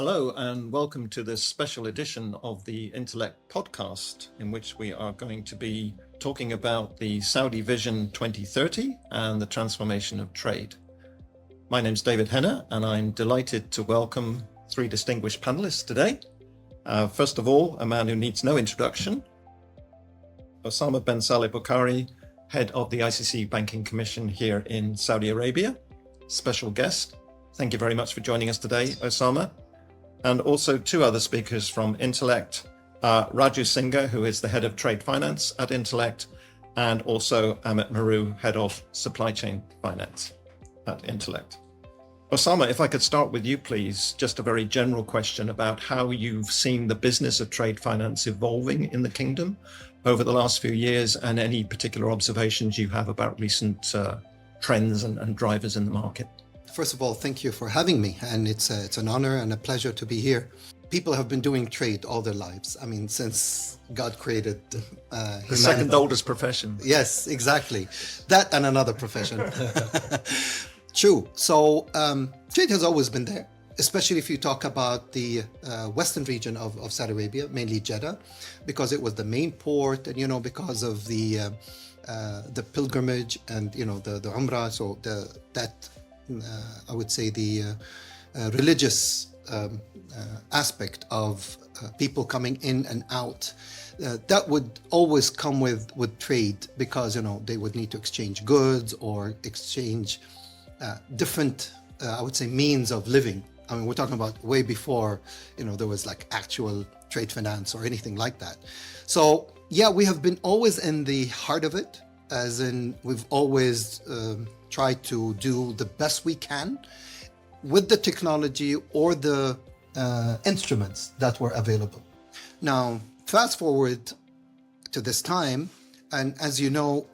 Hello and welcome to this special edition of the Intellect podcast, in which we are going to be talking about the Saudi Vision 2030 and the transformation of trade. My name's David Henner and I'm delighted to welcome three distinguished panelists today. First of all, a man who needs no introduction, Osama bin Saleh Bukhari, head of the ICC Banking Commission here in Saudi Arabia. Special guest. Thank you very much for joining us today, Osama. And also two other speakers from Intellect, Raju Singha, who is the head of trade finance at Intellect, and also Amit Maru, head of supply chain finance at Intellect. Osama, if I could start with you, please, just a very general question about how you've seen the business of trade finance evolving in the kingdom over the last few years, and any particular observations you have about recent trends and drivers in the market. First of all, thank you for having me, and it's an honor and a pleasure to be here. People have been doing trade all their lives. I mean, since God created humanity. The second oldest profession. Yes, exactly. That and another profession. True. So trade has always been there, especially if you talk about the western region of Saudi Arabia, mainly Jeddah, because it was the main port, and because of the pilgrimage and the Umrah. So I would say the religious aspect of people coming in and out, that would always come with trade, because they would need to exchange goods or exchange different I would say means of living. I mean, we're talking about way before there was like actual trade finance or anything like that. So yeah, we have been always in the heart of it, as in we've always try to do the best we can with the technology or the instruments that were available. Now, fast forward to this time, and as you know,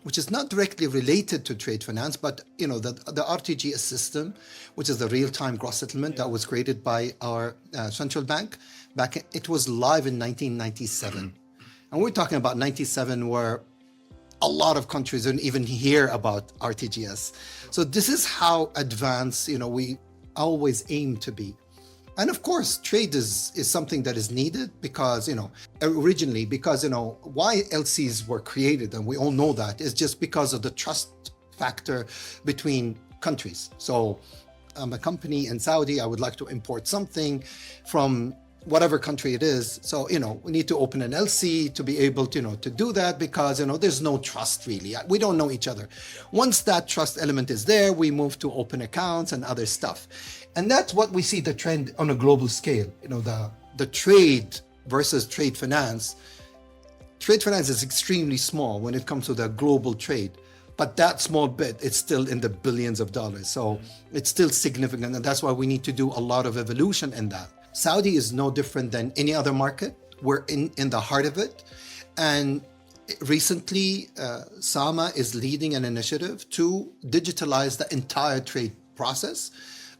which is not directly related to trade finance, but the RTGS system, which is the real-time gross settlement that was created by our central bank it was live in 1997. And we're talking about 97, where a lot of countries didn't even hear about RTGS. So this is how advanced, we always aim to be. And of course, trade is something that is needed because, originally, because, why LCs were created, and we all know that, is just because of the trust factor between countries. So I'm a company in Saudi, I would like to import something from whatever country it is. So, we need to open an LC to be able to, to do that, because, there's no trust really. We don't know each other. Once that trust element is there, we move to open accounts and other stuff. And that's what we see the trend on a global scale. The trade versus trade finance. Trade finance is extremely small when it comes to the global trade. But that small bit, it's still in the billions of dollars. So it's still significant. And that's why we need to do a lot of evolution in that. Saudi is no different than any other market. We're in the heart of it. And recently, SAMA is leading an initiative to digitalize the entire trade process.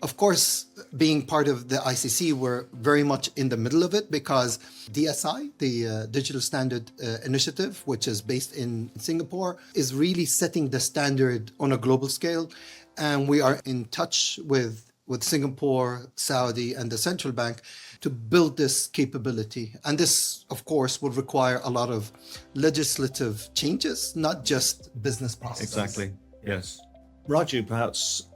Of course, being part of the ICC, we're very much in the middle of it, because DSI, the Digital Standard Initiative, which is based in Singapore, is really setting the standard on a global scale. And we are in touch with Singapore, Saudi, and the central bank to build this capability. And this, of course, will require a lot of legislative changes, not just business processes. Exactly, yes. Raju, perhaps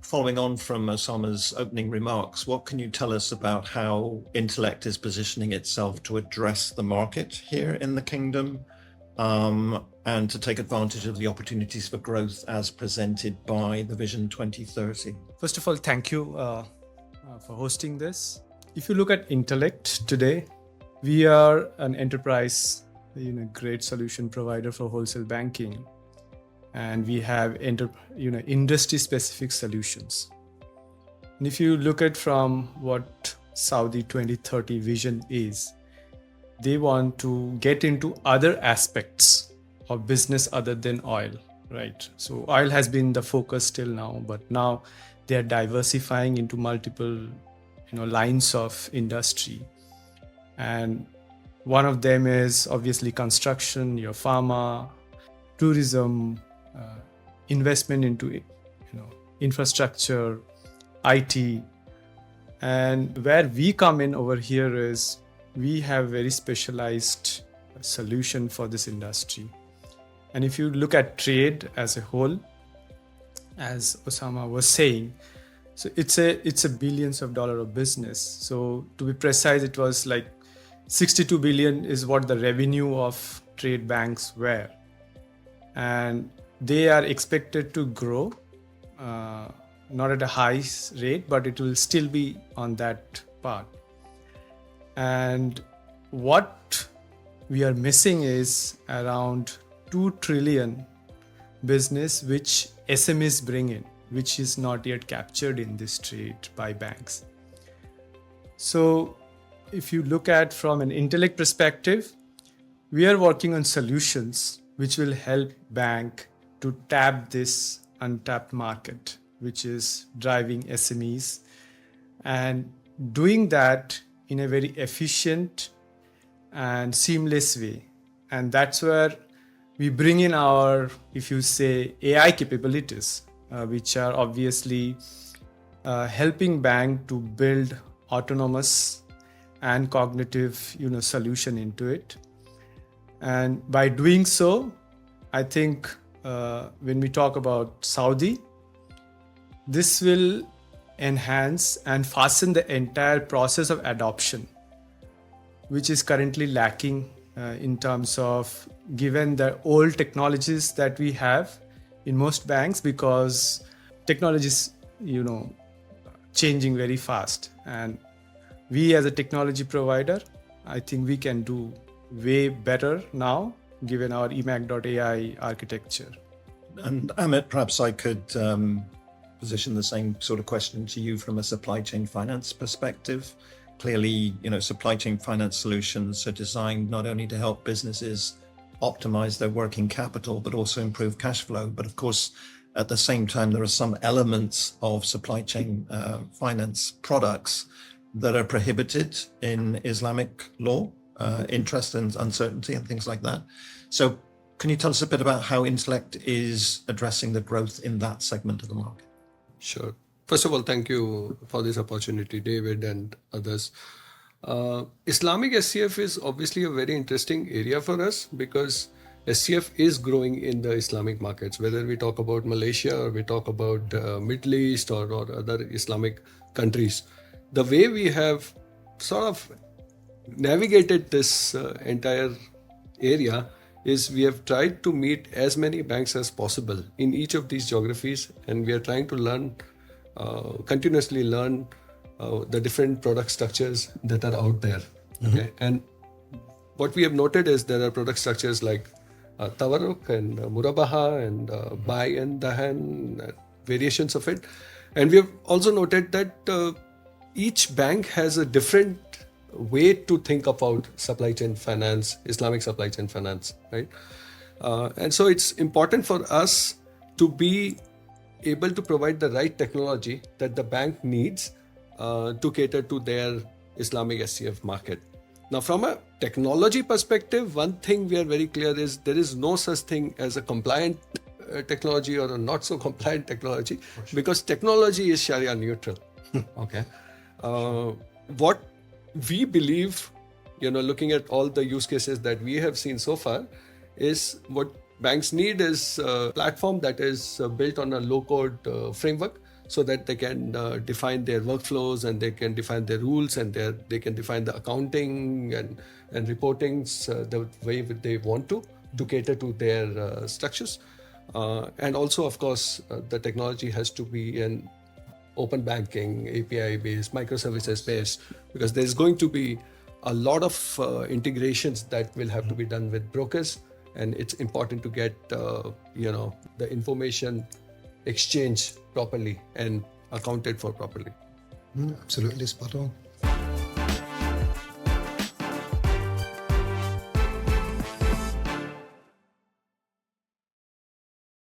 following on from Osama's opening remarks, what can you tell us about how Intellect is positioning itself to address the market here in the kingdom, and to take advantage of the opportunities for growth as presented by the Vision 2030? First of all, thank you for hosting this. If you look at Intellect today, we are an enterprise, great solution provider for wholesale banking, and we have industry-specific solutions. And if you look at from what Saudi 2030 vision is, they want to get into other aspects of business other than oil, right? So oil has been the focus till now, but now they are diversifying into multiple, lines of industry. And one of them is obviously construction, your pharma, tourism, investment into, infrastructure, IT, And where we come in over here is we have very specialized solution for this industry. And if you look at trade as a whole, as Osama was saying, so it's a billions of dollars of business. So to be precise, it was like 62 billion is what the revenue of trade banks were, and they are expected to grow, not at a high rate, but it will still be on that part. And what we are missing is around 2 trillion business which SMEs bring in, which is not yet captured in this trade by banks. So if you look at from an Intellect perspective, we are working on solutions which will help bank to tap this untapped market, which is driving SMEs, and doing that in a very efficient and seamless way. And that's where we bring in our, if you say, AI capabilities, which are obviously helping bank to build autonomous and cognitive, solution into it. And by doing so, I think when we talk about Saudi, this will enhance and fasten the entire process of adoption, which is currently lacking in terms of given the old technologies that we have in most banks, because technology is, changing very fast. And we as a technology provider, I think we can do way better now given our eMAC.ai architecture. And Amit, perhaps I could position the same sort of question to you from a supply chain finance perspective. Clearly, supply chain finance solutions are designed not only to help businesses optimize their working capital, but also improve cash flow. But of course, at the same time, there are some elements of supply chain finance products that are prohibited in Islamic law, interest and uncertainty and things like that. So can you tell us a bit about how Intellect is addressing the growth in that segment of the market? Sure. First of all, thank you for this opportunity, David and others. Islamic SCF is obviously a very interesting area for us because SCF is growing in the Islamic markets, whether we talk about Malaysia or we talk about Middle East or other Islamic countries. The way we have sort of navigated this entire area is we have tried to meet as many banks as possible in each of these geographies, and we are trying to learn, continuously learn the different product structures that are out there. Mm-hmm. Okay? And what we have noted is there are product structures like Tawarruk and Murabaha and Buy and Dahan, variations of it. And we have also noted that each bank has a different way to think about supply chain finance, Islamic supply chain finance, right? And so it's important for us to be able to provide the right technology that the bank needs to cater to their Islamic SCF market. Now, from a technology perspective, one thing we are very clear is there is no such thing as a compliant technology or a not so compliant technology, because technology is Sharia neutral. Okay. What we believe, looking at all the use cases that we have seen so far, is what banks need is a platform that is built on a low-code framework so that they can define their workflows and they can define their rules and they can define the accounting and reportings the way they want to cater to their structures. And also, of course, the technology has to be an open banking, API-based, microservices-based, because there's going to be a lot of integrations that will have to be done with brokers, and it's important to get the information exchanged properly and accounted for properly. Absolutely spot on.